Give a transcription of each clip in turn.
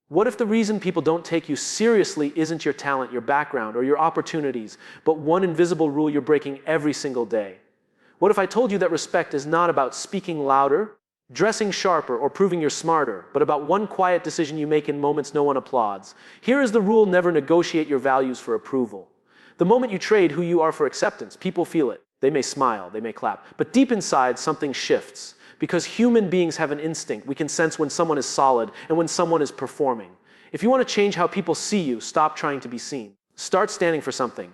What if the reason people don't take you seriously isn't your talent, your background, or your opportunities, but one invisible rule you're breaking every single day? What if I told you that respect is not about speaking louder, dressing sharper, or proving you're smarter, but about one quiet decision you make in moments no one applauds? Here is the rule: never negotiate your values for approval. The moment you trade who you are for acceptance, people feel it. They may smile, they may clap, but deep inside something shifts. Because human beings have an instinct. We can sense when someone is solid and when someone is performing. If you want to change how people see you, stop trying to be seen. Start standing for something.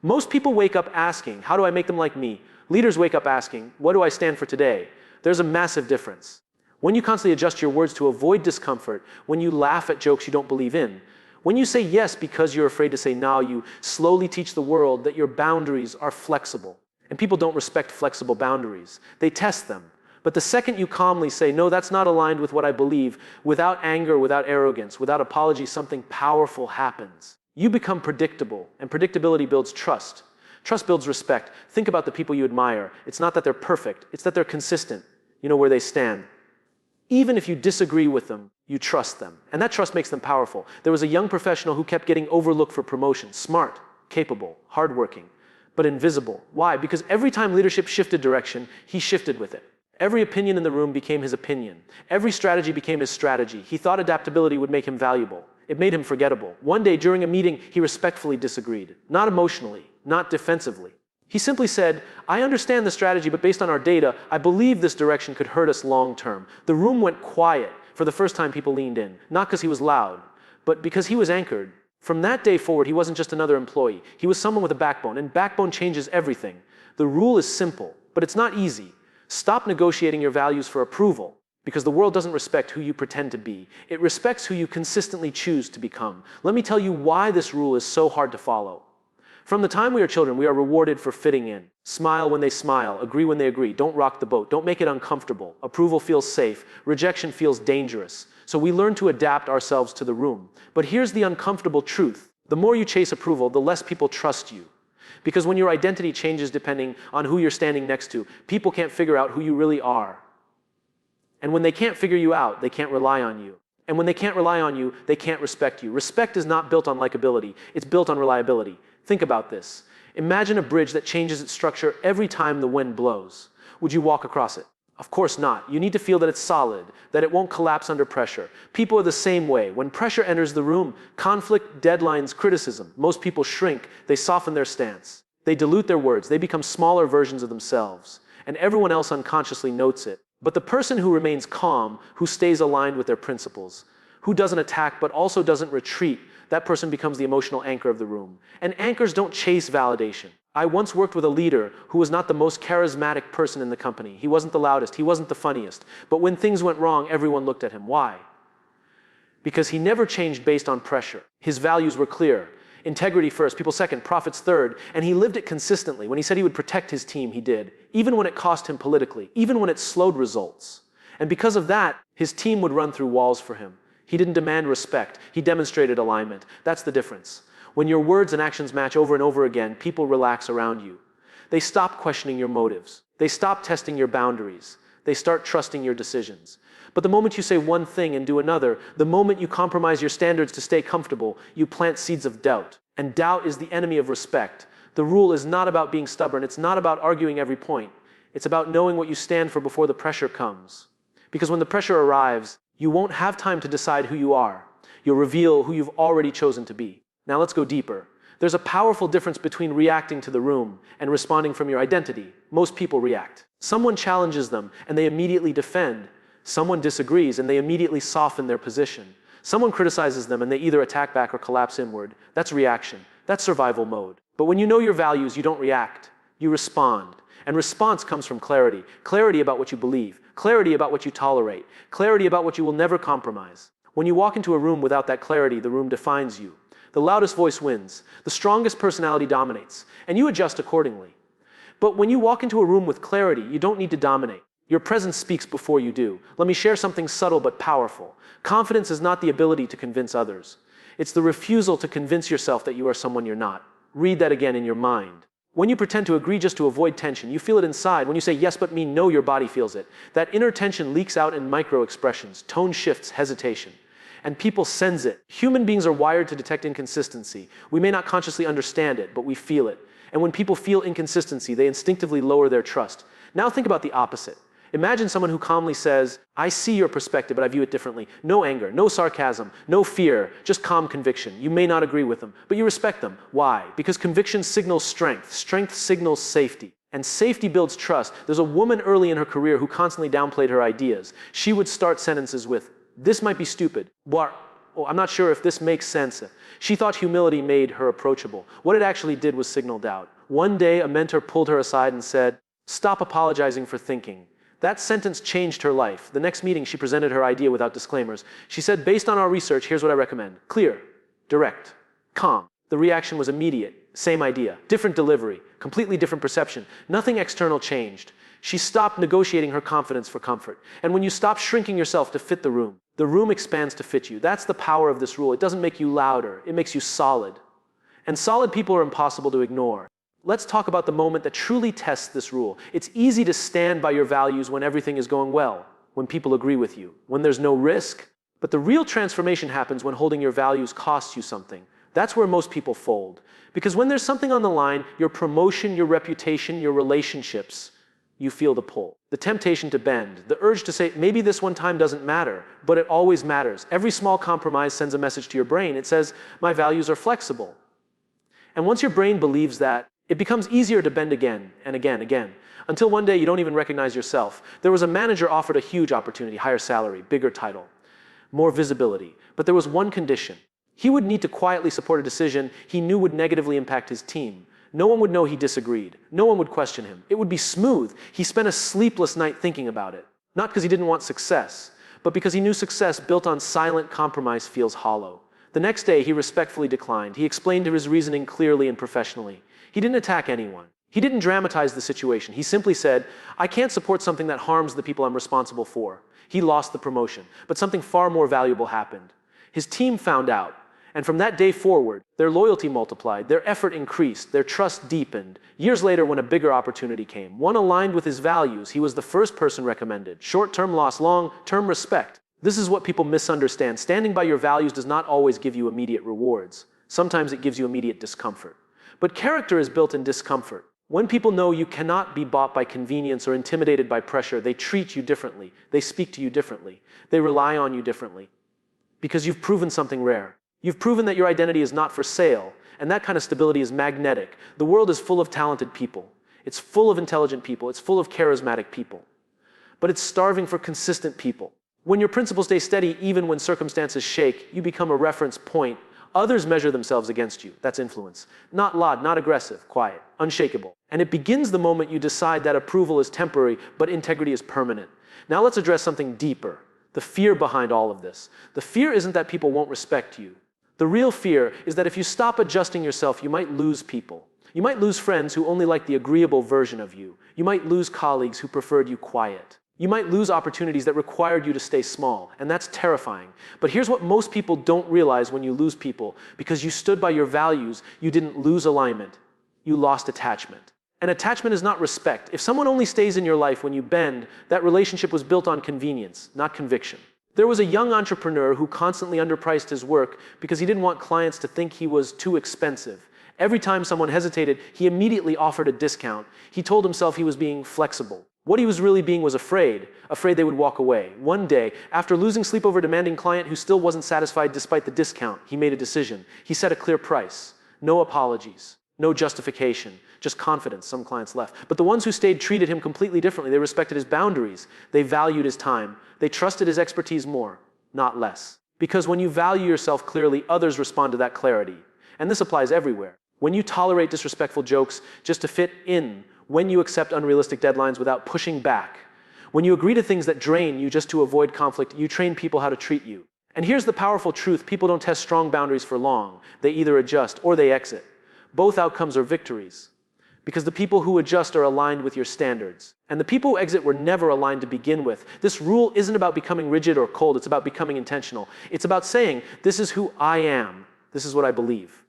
Most people wake up asking, how do I make them like me? Leaders wake up asking, what do I stand for today? There's a massive difference. When you constantly adjust your words to avoid discomfort, when you laugh at jokes you don't believe in, when you say yes because you're afraid to say no, you slowly teach the world that your boundaries are flexible. And people don't respect flexible boundaries. They test them. But the second you calmly say, no, that's not aligned with what I believe, without anger, without arrogance, without apology, something powerful happens. You become predictable, and predictability builds trust. Trust builds respect. Think about the people you admire. It's not that they're perfect, it's that they're consistent. You know where they stand. Even if you disagree with them, you trust them. And that trust makes them powerful. There was a young professional who kept getting overlooked for promotion. Smart, capable, hardworking, but invisible. Why? Because every time leadership shifted direction, he shifted with it. Every opinion in the room became his opinion. Every strategy became his strategy. He thought adaptability would make him valuable. It made him forgettable. One day during a meeting, he respectfully disagreed. Not emotionally, not defensively. He simply said, I understand the strategy, but based on our data, I believe this direction could hurt us long term. The room went quiet. For the first time, people leaned in. Not because he was loud, but because he was anchored. From that day forward, he wasn't just another employee. He was someone with a backbone, and backbone changes everything. The rule is simple, but it's not easy. Stop negotiating your values for approval, because the world doesn't respect who you pretend to be. It respects who you consistently choose to become. Let me tell you why this rule is so hard to follow. From the time we are children, we are rewarded for fitting in. Smile when they smile, agree when they agree, don't rock the boat, don't make it uncomfortable. Approval feels safe, rejection feels dangerous. So we learn to adapt ourselves to the room. But here's the uncomfortable truth. The more you chase approval, the less people trust you. Because when your identity changes depending on who you're standing next to, people can't figure out who you really are. And when they can't figure you out, they can't rely on you. And when they can't rely on you, they can't respect you. Respect is not built on likability, it's built on reliability. Think about this. Imagine a bridge that changes its structure every time the wind blows. Would you walk across it? Of course not. You need to feel that it's solid, that it won't collapse under pressure. People are the same way. When pressure enters the room, conflict, deadlines, criticism, most people shrink, they soften their stance. They dilute their words, they become smaller versions of themselves. And everyone else unconsciously notes it. But the person who remains calm, who stays aligned with their principles, who doesn't attack but also doesn't retreat, that person becomes the emotional anchor of the room. And anchors don't chase validation. I once worked with a leader who was not the most charismatic person in the company. He wasn't the loudest, he wasn't the funniest. But when things went wrong, everyone looked at him. Why? Because he never changed based on pressure. His values were clear. Integrity first, people second, profits third. And he lived it consistently. When he said he would protect his team, he did. Even when it cost him politically, even when it slowed results. And because of that, his team would run through walls for him. He didn't demand respect. He demonstrated alignment. That's the difference. When your words and actions match over and over again, people relax around you. They stop questioning your motives. They stop testing your boundaries. They start trusting your decisions. But the moment you say one thing and do another, the moment you compromise your standards to stay comfortable, you plant seeds of doubt. And doubt is the enemy of respect. The rule is not about being stubborn. It's not about arguing every point. It's about knowing what you stand for before the pressure comes. Because when the pressure arrives, you won't have time to decide who you are. You'll reveal who you've already chosen to be. Now let's go deeper. There's a powerful difference between reacting to the room and responding from your identity. Most people react. Someone challenges them and they immediately defend. Someone disagrees and they immediately soften their position. Someone criticizes them and they either attack back or collapse inward. That's reaction. That's survival mode. But when you know your values, you don't react. You respond. And response comes from clarity. Clarity about what you believe. Clarity about what you tolerate. Clarity about what you will never compromise. When you walk into a room without that clarity, the room defines you. The loudest voice wins. The strongest personality dominates. And you adjust accordingly. But when you walk into a room with clarity, you don't need to dominate. Your presence speaks before you do. Let me share something subtle but powerful. Confidence is not the ability to convince others. It's the refusal to convince yourself that you are someone you're not. Read that again in your mind. When you pretend to agree just to avoid tension, you feel it inside. When you say yes but mean no, your body feels it. That inner tension leaks out in micro expressions, tone shifts, hesitation. and people sense it. Human beings are wired to detect inconsistency. We may not consciously understand it, but we feel it. And when people feel inconsistency, they instinctively lower their trust. Now think about the opposite. Imagine someone who calmly says, I see your perspective, but I view it differently. No anger, no sarcasm, no fear, just calm conviction. You may not agree with them, but you respect them. Why? Because conviction signals strength. Strength signals safety. And safety builds trust. There's a woman early in her career who constantly downplayed her ideas. She would start sentences with, this might be stupid. I'm not sure if this makes sense. She thought humility made her approachable. What it actually did was signal doubt. One day, a mentor pulled her aside and said, stop apologizing for thinking. That sentence changed her life. The next meeting, she presented her idea without disclaimers. She said, based on our research, here's what I recommend. Clear, direct, calm. The reaction was immediate. Same idea, different delivery, completely different perception. Nothing external changed. She stopped negotiating her confidence for comfort. And when you stop shrinking yourself to fit the room expands to fit you. That's the power of this rule. It doesn't make you louder. It makes you solid. And solid people are impossible to ignore. Let's talk about the moment that truly tests this rule. It's easy to stand by your values when everything is going well, when people agree with you, when there's no risk. But the real transformation happens when holding your values costs you something. That's where most people fold. Because when there's something on the line, your promotion, your reputation, your relationships, you feel the pull. The temptation to bend, the urge to say, maybe this one time doesn't matter, but it always matters. Every small compromise sends a message to your brain. It says, my values are flexible. And once your brain believes that, it becomes easier to bend again and again, until one day you don't even recognize yourself. There was a manager offered a huge opportunity, higher salary, bigger title, more visibility. But there was one condition. He would need to quietly support a decision he knew would negatively impact his team. No one would know he disagreed. No one would question him. It would be smooth. He spent a sleepless night thinking about it. Not because he didn't want success, but because he knew success built on silent compromise feels hollow. The next day, he respectfully declined. He explained his reasoning clearly and professionally. He didn't attack anyone. He didn't dramatize the situation. He simply said, I can't support something that harms the people I'm responsible for. He lost the promotion, but something far more valuable happened. His team found out. And from that day forward, their loyalty multiplied, their effort increased, their trust deepened. Years later, when a bigger opportunity came, one aligned with his values, he was the first person recommended. Short-term loss, long-term respect. This is what people misunderstand. Standing by your values does not always give you immediate rewards. Sometimes it gives you immediate discomfort. But character is built in discomfort. When people know you cannot be bought by convenience or intimidated by pressure, they treat you differently. They speak to you differently. They rely on you differently. Because you've proven something rare. You've proven that your identity is not for sale, and that kind of stability is magnetic. The world is full of talented people. It's full of intelligent people. It's full of charismatic people. But it's starving for consistent people. When your principles stay steady, even when circumstances shake, you become a reference point. Others measure themselves against you. That's influence. Not loud, not aggressive, quiet, unshakable. And it begins the moment you decide that approval is temporary, but integrity is permanent. Now let's address something deeper. The fear behind all of this. The fear isn't that people won't respect you. The real fear is that if you stop adjusting yourself, you might lose people. You might lose friends who only like the agreeable version of you. You might lose colleagues who preferred you quiet. You might lose opportunities that required you to stay small, and that's terrifying. But here's what most people don't realize when you lose people. Because you stood by your values, you didn't lose alignment. You lost attachment. And attachment is not respect. If someone only stays in your life when you bend, that relationship was built on convenience, not conviction. There was a young entrepreneur who constantly underpriced his work because he didn't want clients to think he was too expensive. Every time someone hesitated, he immediately offered a discount. He told himself he was being flexible. What he was really being was afraid they would walk away. One day, after losing sleep over a demanding client who still wasn't satisfied despite the discount, he made a decision. He set a clear price. No apologies. No justification. Just confidence. Some clients left. But the ones who stayed treated him completely differently. They respected his boundaries. They valued his time. They trusted his expertise more, not less. Because when you value yourself clearly, others respond to that clarity. And this applies everywhere. When you tolerate disrespectful jokes just to fit in, when you accept unrealistic deadlines without pushing back, when you agree to things that drain you just to avoid conflict, you train people how to treat you. And here's the powerful truth. People don't test strong boundaries for long. They either adjust or they exit. Both outcomes are victories. Because the people who adjust are aligned with your standards. And the people who exit were never aligned to begin with. This rule isn't about becoming rigid or cold. It's about becoming intentional. It's about saying, this is who I am. This is what I believe.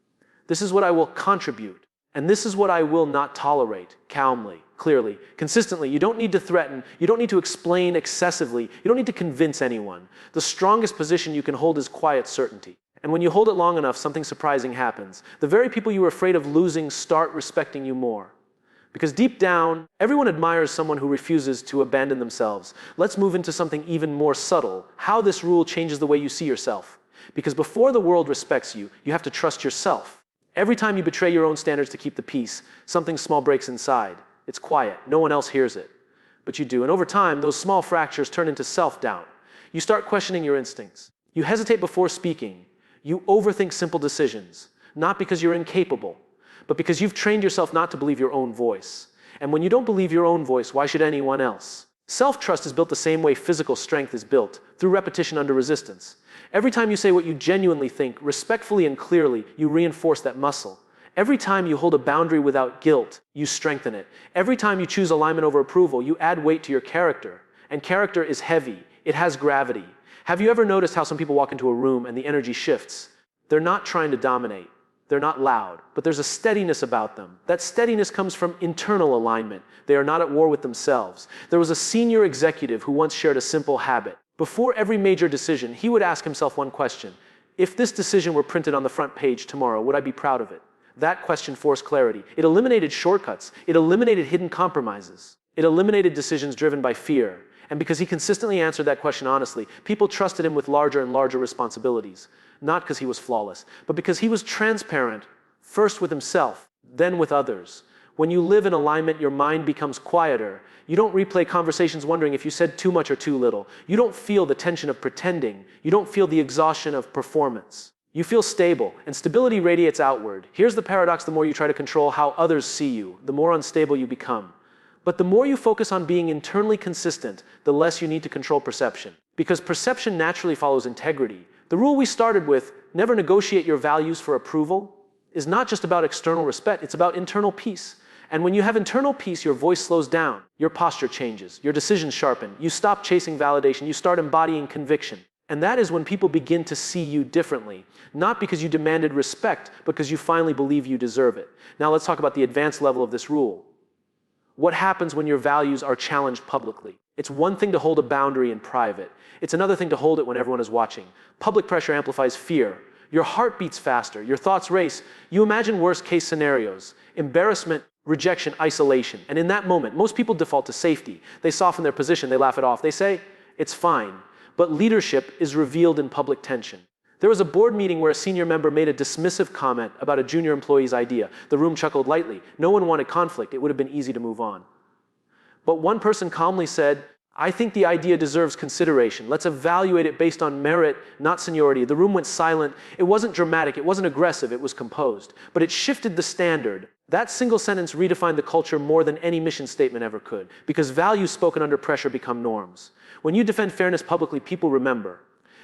This is what I will contribute. And this is what I will not tolerate, calmly, clearly, consistently. You don't need to threaten. You don't need to explain excessively. You don't need to convince anyone. The strongest position you can hold is quiet certainty. And when you hold it long enough, something surprising happens. The very people you were afraid of losing start respecting you more. Because deep down, everyone admires someone who refuses to abandon themselves. Let's move into something even more subtle, how this rule changes the way you see yourself. Because before the world respects you, you have to trust yourself. Every time you betray your own standards to keep the peace, something small breaks inside. It's quiet. No one else hears it. But you do. And over time, those small fractures turn into self-doubt. You start questioning your instincts. You hesitate before speaking. You overthink simple decisions, not because you're incapable, but because you've trained yourself not to believe your own voice. And when you don't believe your own voice, why should anyone else? Self-trust is built the same way physical strength is built, through repetition under resistance. Every time you say what you genuinely think, respectfully and clearly, you reinforce that muscle. Every time you hold a boundary without guilt, you strengthen it. Every time you choose alignment over approval, you add weight to your character. And character is heavy. It has gravity. Have you ever noticed how some people walk into a room and the energy shifts? They're not trying to dominate. They're not loud, but there's a steadiness about them. That steadiness comes from internal alignment. They are not at war with themselves. There was a senior executive who once shared a simple habit. Before every major decision, he would ask himself one question. If this decision were printed on the front page tomorrow, would I be proud of it? That question forced clarity. It eliminated shortcuts. It eliminated hidden compromises. It eliminated decisions driven by fear. And because he consistently answered that question honestly, people trusted him with larger and larger responsibilities. Not because he was flawless, but because he was transparent, first with himself, then with others. When you live in alignment, your mind becomes quieter. You don't replay conversations wondering if you said too much or too little. You don't feel the tension of pretending. You don't feel the exhaustion of performance. You feel stable, and stability radiates outward. Here's the paradox: the more you try to control how others see you, the more unstable you become. But the more you focus on being internally consistent, the less you need to control perception. Because perception naturally follows integrity. The rule we started with, never negotiate your values for approval, is not just about external respect, it's about internal peace. And when you have internal peace, your voice slows down, your posture changes, your decisions sharpen, you stop chasing validation, you start embodying conviction. And that is when people begin to see you differently, not because you demanded respect, but because you finally believe you deserve it. Now let's talk about the advanced level of this rule. What happens when your values are challenged publicly? It's one thing to hold a boundary in private. It's another thing to hold it when everyone is watching. Public pressure amplifies fear. Your heart beats faster. Your thoughts race. You imagine worst-case scenarios: embarrassment, rejection, isolation. And in that moment, most people default to safety. They soften their position. They laugh it off. They say, it's fine. But leadership is revealed in public tension. There was a board meeting where a senior member made a dismissive comment about a junior employee's idea. The room chuckled lightly. No one wanted conflict. It would have been easy to move on. But one person calmly said, I think the idea deserves consideration. Let's evaluate it based on merit, not seniority. The room went silent. It wasn't dramatic. It wasn't aggressive. It was composed. But it shifted the standard. That single sentence redefined the culture more than any mission statement ever could, because values spoken under pressure become norms. When you defend fairness publicly, people remember.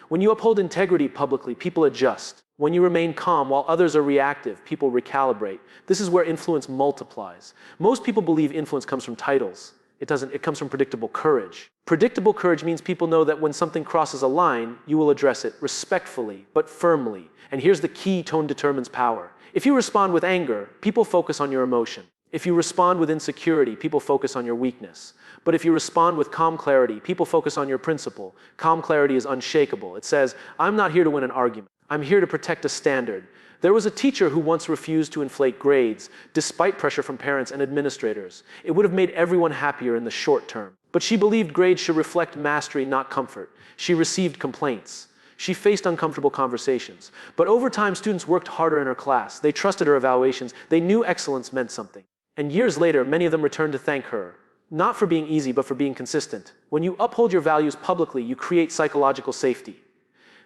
When you uphold integrity publicly, people adjust. When you remain calm while others are reactive, people recalibrate. This is where influence multiplies. Most people believe influence comes from titles. It doesn't. It comes from predictable courage. Predictable courage means people know that when something crosses a line, you will address it respectfully, but firmly. And here's the key: tone determines power. If you respond with anger, people focus on your emotion. If you respond with insecurity, people focus on your weakness. But if you respond with calm clarity, people focus on your principle. Calm clarity is unshakable. It says, I'm not here to win an argument. I'm here to protect a standard. There was a teacher who once refused to inflate grades, despite pressure from parents and administrators. It would have made everyone happier in the short term. But she believed grades should reflect mastery, not comfort. She received complaints. She faced uncomfortable conversations. But over time, students worked harder in her class. They trusted her evaluations. They knew excellence meant something. And years later, many of them returned to thank her, not for being easy, but for being consistent. When you uphold your values publicly, you create psychological safety.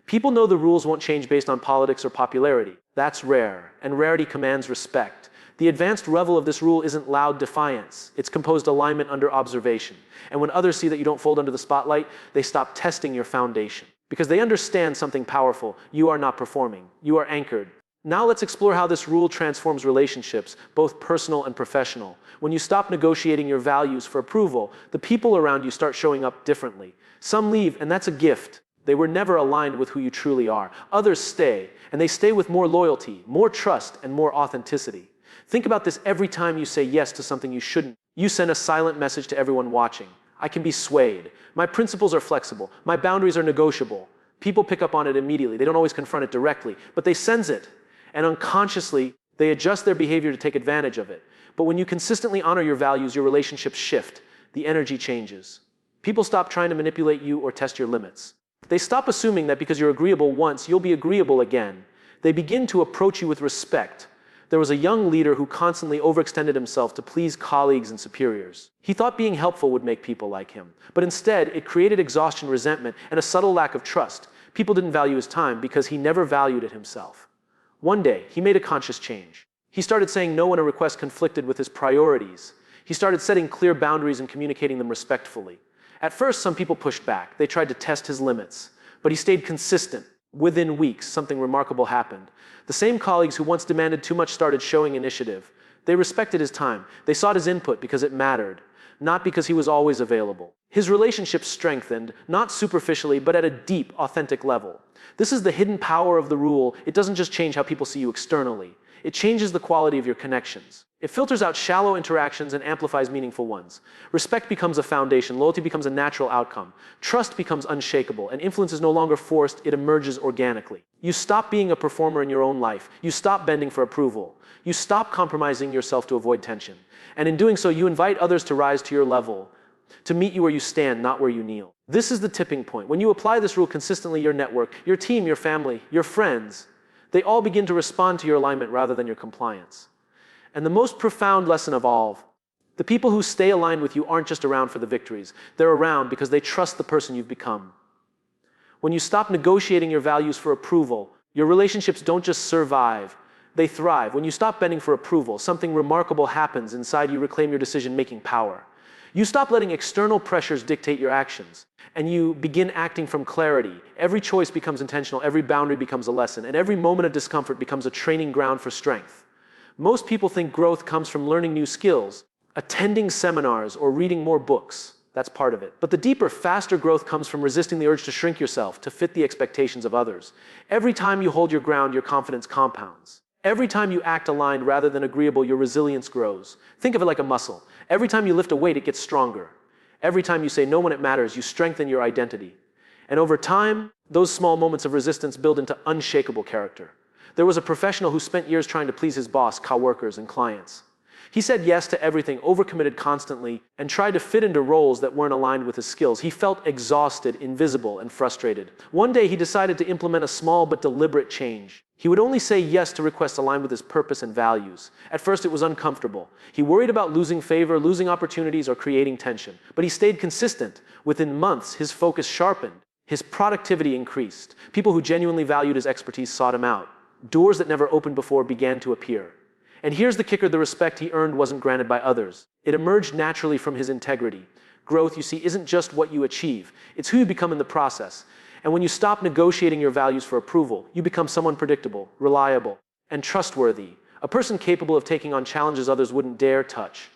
People know the rules won't change based on politics or popularity. That's rare, and rarity commands respect. The advanced level of this rule isn't loud defiance. It's composed alignment under observation. And when others see that you don't fold under the spotlight, they stop testing your foundation. Because they understand something powerful: you are not performing. You are anchored. Now let's explore how this rule transforms relationships, both personal and professional. When you stop negotiating your values for approval, the people around you start showing up differently. Some leave, and that's a gift. They were never aligned with who you truly are. Others stay, and they stay with more loyalty, more trust, and more authenticity. Think about this every time you say yes to something you shouldn't. You send a silent message to everyone watching. I can be swayed. My principles are flexible. My boundaries are negotiable. People pick up on it immediately. They don't always confront it directly, but they sense it. And unconsciously, they adjust their behavior to take advantage of it. But when you consistently honor your values, your relationships shift. The energy changes. People stop trying to manipulate you or test your limits. They stop assuming that because you're agreeable once, you'll be agreeable again. They begin to approach you with respect. There was a young leader who constantly overextended himself to please colleagues and superiors. He thought being helpful would make people like him, but instead it created exhaustion, resentment, and a subtle lack of trust. People didn't value his time because he never valued it himself. One day, he made a conscious change. He started saying no when a request conflicted with his priorities. He started setting clear boundaries and communicating them respectfully. At first, some people pushed back. They tried to test his limits, but he stayed consistent. Within weeks, something remarkable happened. The same colleagues who once demanded too much started showing initiative. They respected his time. They sought his input because it mattered, not because he was always available. His relationships strengthened, not superficially, but at a deep, authentic level. This is the hidden power of the rule. It doesn't just change how people see you externally. It changes the quality of your connections. It filters out shallow interactions and amplifies meaningful ones. Respect becomes a foundation, loyalty becomes a natural outcome, trust becomes unshakable, and influence is no longer forced, it emerges organically. You stop being a performer in your own life. You stop bending for approval. You stop compromising yourself to avoid tension. And in doing so, you invite others to rise to your level, to meet you where you stand, not where you kneel. This is the tipping point. When you apply this rule consistently, your network, your team, your family, your friends, they all begin to respond to your alignment rather than your compliance. And the most profound lesson of all, the people who stay aligned with you aren't just around for the victories. They're around because they trust the person you've become. When you stop negotiating your values for approval, your relationships don't just survive, they thrive. When you stop bending for approval, something remarkable happens inside you. Reclaim your decision-making power. You stop letting external pressures dictate your actions, and you begin acting from clarity. Every choice becomes intentional, every boundary becomes a lesson, and every moment of discomfort becomes a training ground for strength. Most people think growth comes from learning new skills, attending seminars, or reading more books. That's part of it. But the deeper, faster growth comes from resisting the urge to shrink yourself, to fit the expectations of others. Every time you hold your ground, your confidence compounds. Every time you act aligned rather than agreeable, your resilience grows. Think of it like a muscle. Every time you lift a weight, it gets stronger. Every time you say no when it matters, you strengthen your identity. And over time, those small moments of resistance build into unshakable character. There was a professional who spent years trying to please his boss, coworkers, and clients. He said yes to everything, overcommitted constantly, and tried to fit into roles that weren't aligned with his skills. He felt exhausted, invisible, and frustrated. One day, he decided to implement a small but deliberate change. He would only say yes to requests aligned with his purpose and values. At first, it was uncomfortable. He worried about losing favor, losing opportunities, or creating tension. But he stayed consistent. Within months, his focus sharpened. His productivity increased. People who genuinely valued his expertise sought him out. Doors that never opened before began to appear. And here's the kicker: the respect he earned wasn't granted by others. It emerged naturally from his integrity. Growth, you see, isn't just what you achieve. It's who you become in the process. And when you stop negotiating your values for approval, you become someone predictable, reliable, and trustworthy. A person capable of taking on challenges others wouldn't dare touch.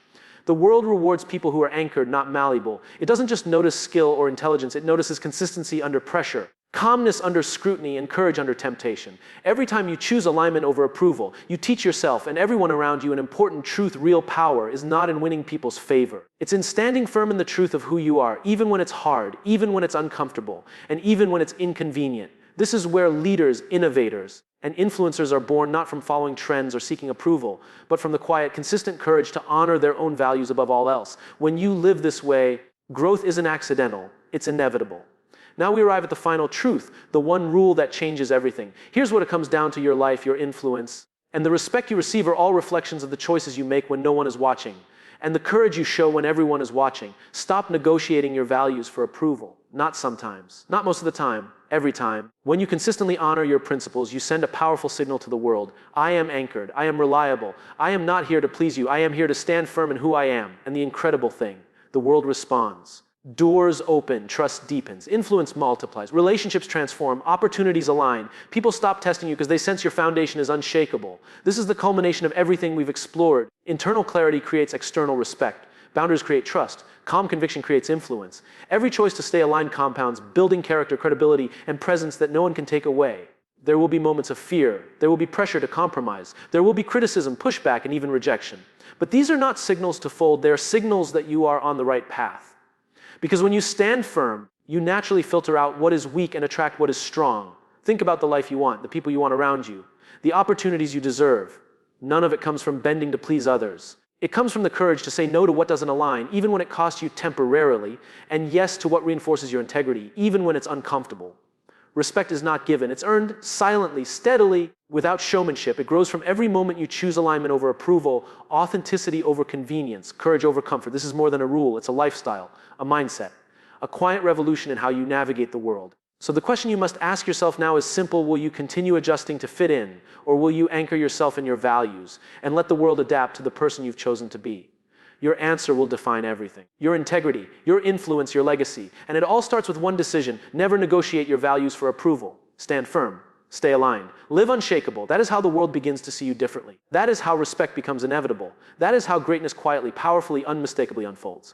The world rewards people who are anchored, not malleable. It doesn't just notice skill or intelligence, it notices consistency under pressure, calmness under scrutiny, and courage under temptation. Every time you choose alignment over approval, you teach yourself and everyone around you an important truth: real power is not in winning people's favor. It's in standing firm in the truth of who you are, even when it's hard, even when it's uncomfortable, and even when it's inconvenient. This is where leaders, innovators, and influencers are born, not from following trends or seeking approval, but from the quiet, consistent courage to honor their own values above all else. When you live this way, growth isn't accidental, it's inevitable. Now we arrive at the final truth, the one rule that changes everything. Here's what it comes down to: your life, your influence, and the respect you receive are all reflections of the choices you make when no one is watching, and the courage you show when everyone is watching. Stop negotiating your values for approval. Not sometimes, not most of the time, every time. When you consistently honor your principles, you send a powerful signal to the world. I am anchored. I am reliable. I am not here to please you. I am here to stand firm in who I am. And the incredible thing, the world responds. Doors open, trust deepens, influence multiplies, relationships transform, opportunities align. People stop testing you because they sense your foundation is unshakable. This is the culmination of everything we've explored. Internal clarity creates external respect. Boundaries create trust. Calm conviction creates influence. Every choice to stay aligned compounds, building character, credibility, and presence that no one can take away. There will be moments of fear. There will be pressure to compromise. There will be criticism, pushback, and even rejection. But these are not signals to fold. They're signals that you are on the right path. Because when you stand firm, you naturally filter out what is weak and attract what is strong. Think about the life you want, the people you want around you, the opportunities you deserve. None of it comes from bending to please others. It comes from the courage to say no to what doesn't align, even when it costs you temporarily, and yes to what reinforces your integrity, even when it's uncomfortable. Respect is not given. It's earned silently, steadily, without showmanship. It grows from every moment you choose alignment over approval, authenticity over convenience, courage over comfort. This is more than a rule. It's a lifestyle, a mindset, a quiet revolution in how you navigate the world. So the question you must ask yourself now is simple. Will you continue adjusting to fit in, or will you anchor yourself in your values and let the world adapt to the person you've chosen to be? Your answer will define everything. Your integrity, your influence, your legacy. And it all starts with one decision. Never negotiate your values for approval. Stand firm. Stay aligned. Live unshakable. That is how the world begins to see you differently. That is how respect becomes inevitable. That is how greatness quietly, powerfully, unmistakably unfolds.